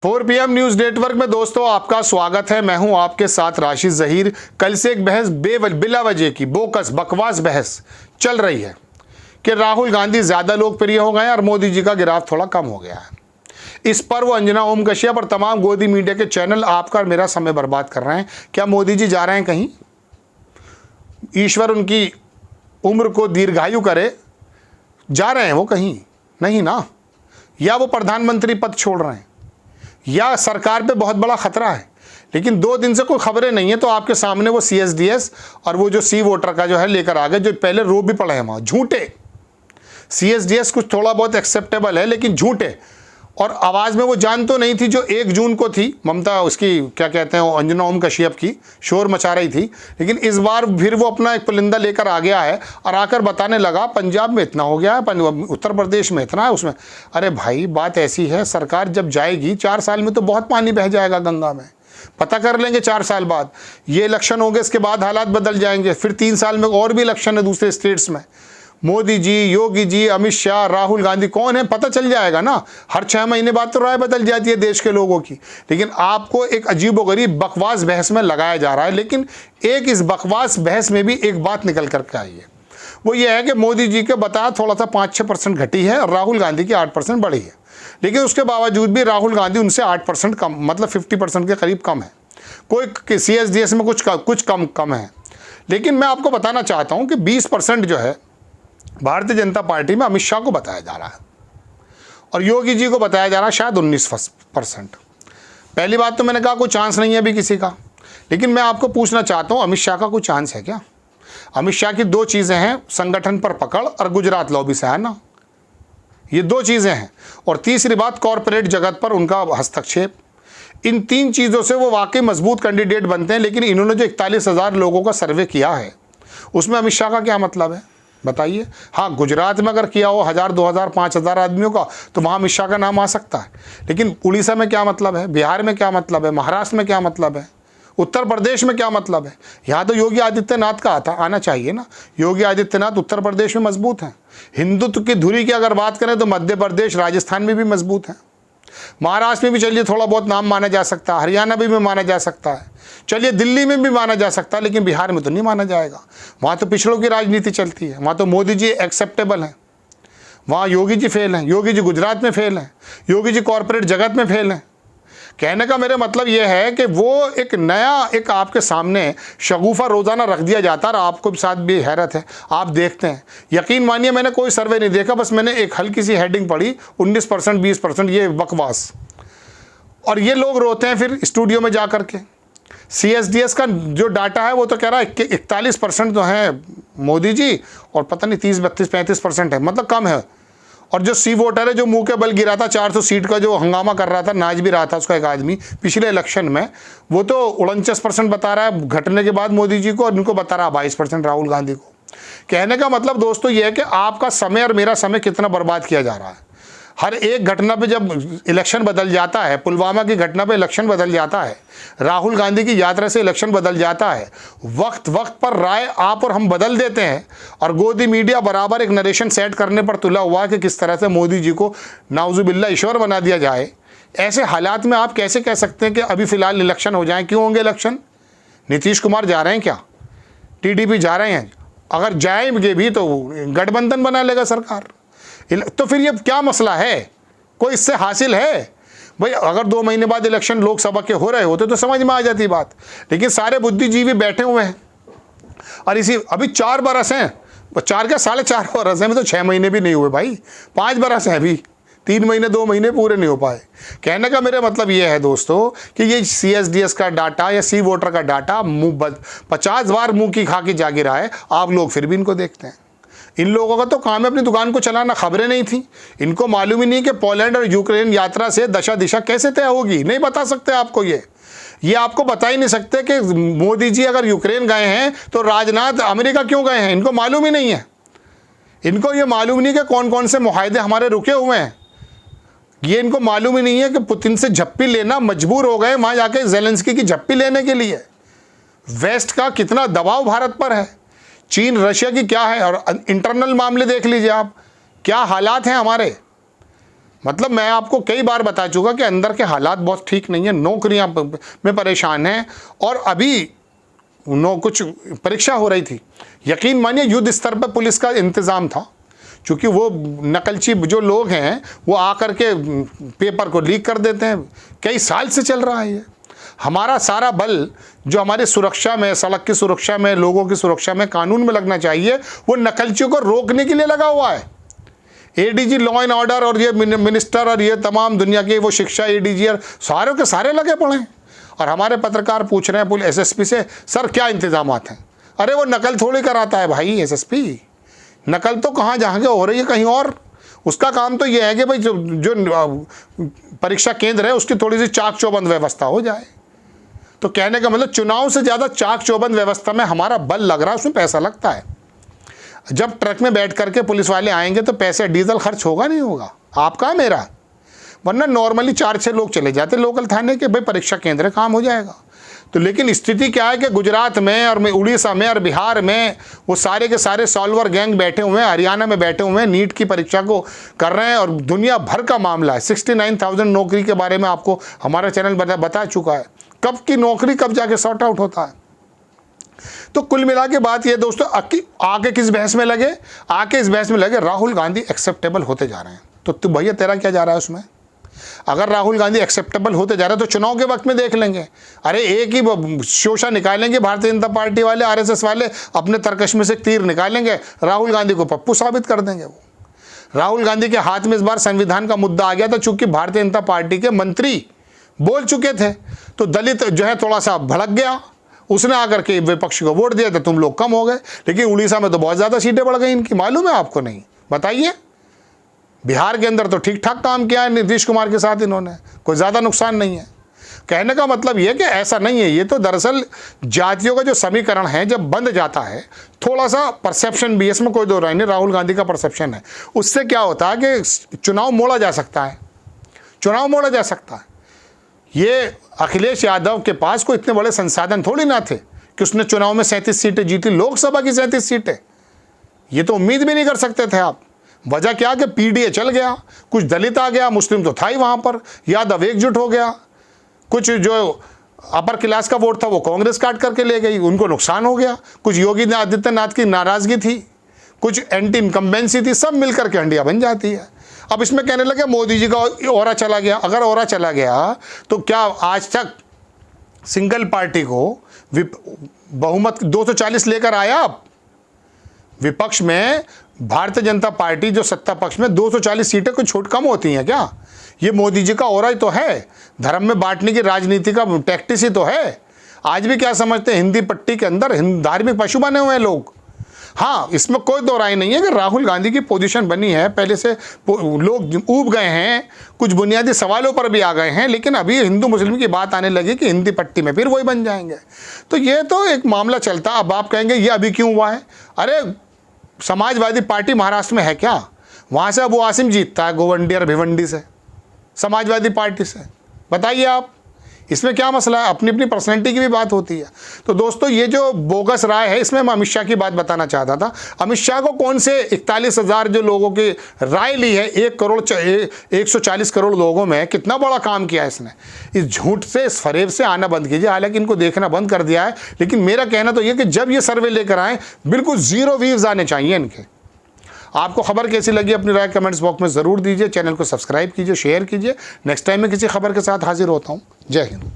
4 PM news network में दोस्तों आपका स्वागत है। मैं हूं आपके साथ राशिद जहीर। कल से एक बहस बिला वजह की बोकस बकवास बहस चल रही है कि राहुल गांधी ज्यादा लोकप्रिय हो गए और मोदी जी का गिराफ थोड़ा कम हो गया है। इस पर वो अंजना ओम कश्यप और तमाम गोदी मीडिया के चैनल आपका मेरा समय बर्बाद कर रहे हैं। क्या मोदी जी जा रहे हैं कहीं? ईश्वर उनकी उम्र को दीर्घायु करे, जा रहे हैं वो कहीं? नहीं ना। या वो प्रधानमंत्री पद छोड़ रहे हैं, या सरकार पे बहुत बड़ा खतरा है। लेकिन 2 दिन से कोई खबरें नहीं है, तो आपके सामने वो CSDS और वो जो सी वोटर का जो है लेकर आ गए, जो पहले रो भी पड़े हैं वहाँ। झूठे CSDS कुछ थोड़ा बहुत एक्सेप्टेबल है, लेकिन झूठे। और आवाज़ में वो जान तो नहीं थी जो 1 जून को थी, ममता उसकी क्या कहते हैं अंजना ओम कश्यप की शोर मचा रही थी। लेकिन इस बार फिर वो अपना एक पुलिंदा लेकर आ गया है और आकर बताने लगा पंजाब में इतना हो गया है, उत्तर प्रदेश में इतना है, उसमें। अरे भाई, बात ऐसी है, सरकार जब जाएगी 4 साल में तो बहुत पानी बह जाएगा गंगा में। पता कर लेंगे 4 साल बाद। ये इलेक्शन होंगे, इसके बाद हालात बदल जाएंगे। फिर 3 साल में और भी इलेक्शन है दूसरे स्टेट्स में। मोदी जी, योगी जी, अमित शाह, राहुल गांधी कौन है पता चल जाएगा ना। हर 6 महीने बाद तो राय बदल जाती है देश के लोगों की। लेकिन आपको एक अजीबोगरीब बकवास बहस में लगाया जा रहा है। लेकिन एक इस बकवास बहस में भी एक बात निकल करके आई है, वो ये है कि मोदी जी के बताया थोड़ा सा 5-6% घटी है और राहुल गांधी की 8% बढ़ी है। लेकिन उसके बावजूद भी राहुल गांधी उनसे 8% कम, मतलब 50% के करीब कम है। कोई CSDS में कुछ कम है। लेकिन मैं आपको बताना चाहता हूँ कि 20% जो है भारतीय जनता पार्टी में अमित शाह को बताया जा रहा है और योगी जी को बताया जा रहा है शायद 19%। पहली बात तो मैंने कहा कोई चांस नहीं है अभी किसी का। लेकिन मैं आपको पूछना चाहता हूं, अमित शाह का कोई चांस है क्या? अमित शाह की 2 चीज़ें हैं, संगठन पर पकड़ और गुजरात लॉबी से है ना, ये 2 चीज़ें हैं। और तीसरी बात कॉरपोरेट जगत पर उनका हस्तक्षेप। इन 3 चीज़ों से वो वाकई मजबूत कैंडिडेट बनते हैं। लेकिन इन्होंने जो 41,000 लोगों का सर्वे किया है, उसमें अमित शाह का क्या मतलब है बताइए? हाँ, गुजरात में अगर किया हो 1000, 2000, 5000 आदमियों का, तो वहाँ अमित शाह का नाम आ सकता है। लेकिन उड़ीसा में क्या मतलब है, बिहार में क्या मतलब है, महाराष्ट्र में क्या मतलब है, उत्तर प्रदेश में क्या मतलब है? यहाँ तो योगी आदित्यनाथ का आना चाहिए ना। योगी आदित्यनाथ उत्तर प्रदेश में मजबूत हैं। हिंदुत्व की धुरी की अगर बात करें तो मध्य प्रदेश, राजस्थान में भी मजबूत हैं। महाराष्ट्र में भी चलिए थोड़ा बहुत नाम माना जा सकता है, हरियाणा में भी माना जा सकता है, चलिए दिल्ली में भी माना जा सकता है। लेकिन बिहार में तो नहीं माना जाएगा। वहाँ तो पिछड़ों की राजनीति चलती है। वहाँ तो मोदी जी एक्सेप्टेबल हैं, वहाँ योगी जी फेल हैं। योगी जी गुजरात में फेल हैं, योगी जी कॉरपोरेट जगत में फेल हैं। कहने का मेरा मतलब यह है कि वो एक नया एक आपके सामने शगुफा रोज़ाना रख दिया जाता है और आपको भी साथ भी हैरत है, आप देखते हैं। यकीन मानिए मैंने कोई सर्वे नहीं देखा, बस मैंने एक हल्की सी हेडिंग पढ़ी, 19%, 20%, ये बकवास। और ये लोग रोते हैं फिर स्टूडियो में जा कर के। CSDS का जो डाटा है वो तो कह रहा है 41% तो है मोदी जी और पता नहीं 30, 32, 35% है, मतलब कम है। और जो सी वोटर है जो मुंह के बल गिरा था 400 सीट का, जो हंगामा कर रहा था, नाच भी रहा था उसका एक आदमी पिछले इलेक्शन में, वो तो 49% बता रहा है घटने के बाद मोदी जी को, और इनको बता रहा है 22% राहुल गांधी को। कहने का मतलब दोस्तों ये है कि आपका समय और मेरा समय कितना बर्बाद किया जा रहा है। हर एक घटना पे जब इलेक्शन बदल जाता है, पुलवामा की घटना पे इलेक्शन बदल जाता है, राहुल गांधी की यात्रा से इलेक्शन बदल जाता है, वक्त वक्त पर राय आप और हम बदल देते हैं। और गोदी मीडिया बराबर एक नरेशन सेट करने पर तुला हुआ कि किस तरह से मोदी जी को नाउजुबिल्ला ईश्वर बना दिया जाए। ऐसे हालात में आप कैसे कह सकते हैं कि अभी फ़िलहाल इलेक्शन हो जाए? क्यों होंगे इलेक्शन? नीतीश कुमार जा रहे हैं क्या? TDP जा रहे हैं? अगर जाएंगे भी तो गठबंधन बना लेगा सरकार। तो फिर ये क्या मसला है? कोई इससे हासिल है? भाई अगर 2 महीने बाद इलेक्शन लोकसभा के हो रहे होते तो समझ में आ जाती बात। लेकिन सारे बुद्धिजीवी बैठे हुए हैं और इसी अभी 4 बरस हैं, 4 क्या 4.5 बरस हैं, में तो 6 महीने भी नहीं हुए भाई, 5 बरस हैं अभी, 3 महीने 2 महीने पूरे नहीं हो पाए। कहने का मेरा मतलब ये है दोस्तों कि ये CSDS का डाटा या सी वोटर का डाटा 50 बार मुँह की खा के जा गिरा है, आप लोग फिर भी इनको देखते हैं। इन लोगों का तो काम है अपनी दुकान को चलाना। खबरें नहीं थी, इनको मालूम ही नहीं कि पोलैंड और यूक्रेन यात्रा से दशा दिशा कैसे तय होगी। नहीं बता सकते आपको ये आपको बता ही नहीं सकते कि मोदी जी अगर यूक्रेन गए हैं तो राजनाथ अमेरिका क्यों गए हैं, इनको मालूम ही नहीं है। इनको ये मालूम नहीं कि कौन कौन से मुआहदे हमारे रुके हुए हैं। ये इनको मालूम ही नहीं है कि पुतिन से झप्पी लेना मजबूर हो गए वहाँ जाके ज़ेलेंस्की की झप्पी लेने के लिए। वेस्ट का कितना दबाव भारत पर है, चीन रशिया की क्या है, और इंटरनल मामले देख लीजिए आप, क्या हालात हैं हमारे। मतलब मैं आपको कई बार बता चुका कि अंदर के हालात बहुत ठीक नहीं है, नौकरियां में परेशान हैं, और अभी कुछ परीक्षा हो रही थी। यकीन मानिए युद्ध स्तर पर पुलिस का इंतज़ाम था, क्योंकि वो नकलची जो लोग हैं वो आकर के पेपर को लीक कर देते हैं। कई साल से चल रहा है ये। हमारा सारा बल जो हमारी सुरक्षा में, सड़क की सुरक्षा में, लोगों की सुरक्षा में, कानून में लगना चाहिए, वो नकलचियों को रोकने के लिए लगा हुआ है। एडीजी लॉ एंड ऑर्डर और ये मिनिस्टर और ये तमाम दुनिया के वो शिक्षा एडीजी और सारे के सारे लगे पड़े हैं। और हमारे पत्रकार पूछ रहे हैं पुलिस एसएसपी से, सर क्या इंतजामात हैं? अरे वो नकल थोड़ी कराता है भाई एसएसपी, नकल तो कहाँ जहाँ के हो रही है कहीं और। उसका काम तो ये है कि भाई जो परीक्षा केंद्र है उसकी थोड़ी सी चाक चौबंद व्यवस्था हो जाए। तो कहने का मतलब चुनाव से ज़्यादा चाक चौबंद व्यवस्था में हमारा बल लग रहा है, उसमें पैसा लगता है। जब ट्रक में बैठ करके पुलिस वाले आएंगे तो पैसे डीजल खर्च होगा नहीं होगा, आपका मेरा, वरना नॉर्मली 4-6 लोग चले जाते लोकल थाने के, भाई परीक्षा केंद्र काम हो जाएगा। तो लेकिन स्थिति क्या है कि गुजरात में और उड़ीसा में और बिहार में वो सारे के सारे सॉल्वर गैंग बैठे हुए हैं, हरियाणा में बैठे हुए हैं, नीट की परीक्षा को कर रहे हैं, और दुनिया भर का मामला है। 69,000 नौकरी के बारे में आपको हमारा चैनल बता चुका है, कब की नौकरी कब जाके सॉर्ट आउट होता है। तो कुल मिला के बात ये दोस्तों, आके किस बहस में लगे, आके इस बहस में लगे राहुल गांधी एक्सेप्टेबल होते जा रहे हैं। तो भैया तेरा क्या जा रहा है उसमें? अगर राहुल गांधी एक्सेप्टेबल होते जा रहे हैं तो चुनाव के वक्त में देख लेंगे। अरे एक ही शोषा निकालेंगे भारतीय जनता पार्टी वाले, आरएसएस वाले, अपने तरकश में से तीर निकालेंगे, राहुल गांधी को पप्पू साबित कर देंगे। वो राहुल गांधी के हाथ में इस बार संविधान का मुद्दा आ गया था, चूंकि भारतीय जनता पार्टी के मंत्री बोल चुके थे, तो दलित जो है थोड़ा सा भड़क गया, उसने आकर के विपक्ष को वोट दिया तो तुम लोग कम हो गए। लेकिन उड़ीसा में तो बहुत ज़्यादा सीटें बढ़ गई इनकी, मालूम है आपको? नहीं बताइए। बिहार के अंदर तो ठीक ठाक काम किया है नीतीश कुमार के साथ इन्होंने, कोई ज़्यादा नुकसान नहीं है। कहने का मतलब ये कि ऐसा नहीं है, ये तो दरअसल जातियों का जो समीकरण है जब बंद जाता है, थोड़ा सा परसेप्शन भी, इसमें कोई दो राय नहीं, राहुल गांधी का परसेप्शन है, उससे क्या होता है कि चुनाव मोड़ा जा सकता है, चुनाव मोड़ा जा सकता है। ये अखिलेश यादव के पास कोई इतने बड़े संसाधन थोड़ी ना थे कि उसने चुनाव में 37 सीटें जीती, लोकसभा की 37 सीटें, ये तो उम्मीद भी नहीं कर सकते थे आप। वजह क्या कि पीडीए चल गया, कुछ दलित आ गया, मुस्लिम तो था ही वहाँ पर, यादव एकजुट हो गया, कुछ जो अपर क्लास का वोट था वो कांग्रेस काट करके ले गई, उनको नुकसान हो गया, कुछ योगी आदित्यनाथ की नाराज़गी थी, कुछ एंटी इनकम्बेंसी थी, सब मिलकर के हंडिया बन जाती है। अब इसमें कहने लगे मोदी जी का औरा चला गया। अगर औरा चला गया तो क्या आज तक सिंगल पार्टी को बहुमत 240 लेकर आया? आप विपक्ष में भारतीय जनता पार्टी जो सत्ता पक्ष में 240 सीटें कोई छूट कम होती हैं क्या? ये मोदी जी का औरा ही तो है, धर्म में बांटने की राजनीति का टैक्टिस ही तो है। आज भी क्या समझते हैं, हिंदी पट्टी के अंदर धार्मिक पशु बने हुए हैं लोग। हाँ, इसमें कोई दो राय नहीं है कि राहुल गांधी की पोजीशन बनी है, पहले से लोग ऊब गए हैं, कुछ बुनियादी सवालों पर भी आ गए हैं, लेकिन अभी हिंदू मुस्लिम की बात आने लगी कि हिंदी पट्टी में फिर वही बन जाएंगे। तो ये तो एक मामला चलता। अब आप कहेंगे ये अभी क्यों हुआ है? अरे समाजवादी पार्टी महाराष्ट्र में है क्या? वहाँ से अबू आसिम जीतता है गोवंडी और भिवंडी से, समाजवादी पार्टी से। बताइए आप, इसमें क्या मसला है? अपनी अपनी पर्सनैलिटी की भी बात होती है। तो दोस्तों ये जो बोगस राय है, इसमें मैं अमित शाह की बात बताना चाहता था। अमित शाह को कौन से 41,000 जो लोगों की राय ली है, 140 करोड़ लोगों में कितना बड़ा काम किया है इसने। इस झूठ से, इस फरेब से आना बंद कीजिए। हालांकि इनको देखना बंद कर दिया है, लेकिन मेरा कहना तो ये कि जब ये सर्वे लेकर आए बिल्कुल 0 व्यूज आने चाहिए इनके। आपको खबर कैसी लगी अपनी राय कमेंट्स बॉक्स में ज़रूर दीजिए। चैनल को सब्सक्राइब कीजिए, शेयर कीजिए। नेक्स्ट टाइम मैं किसी खबर के साथ हाजिर होता हूँ। जय हिंद।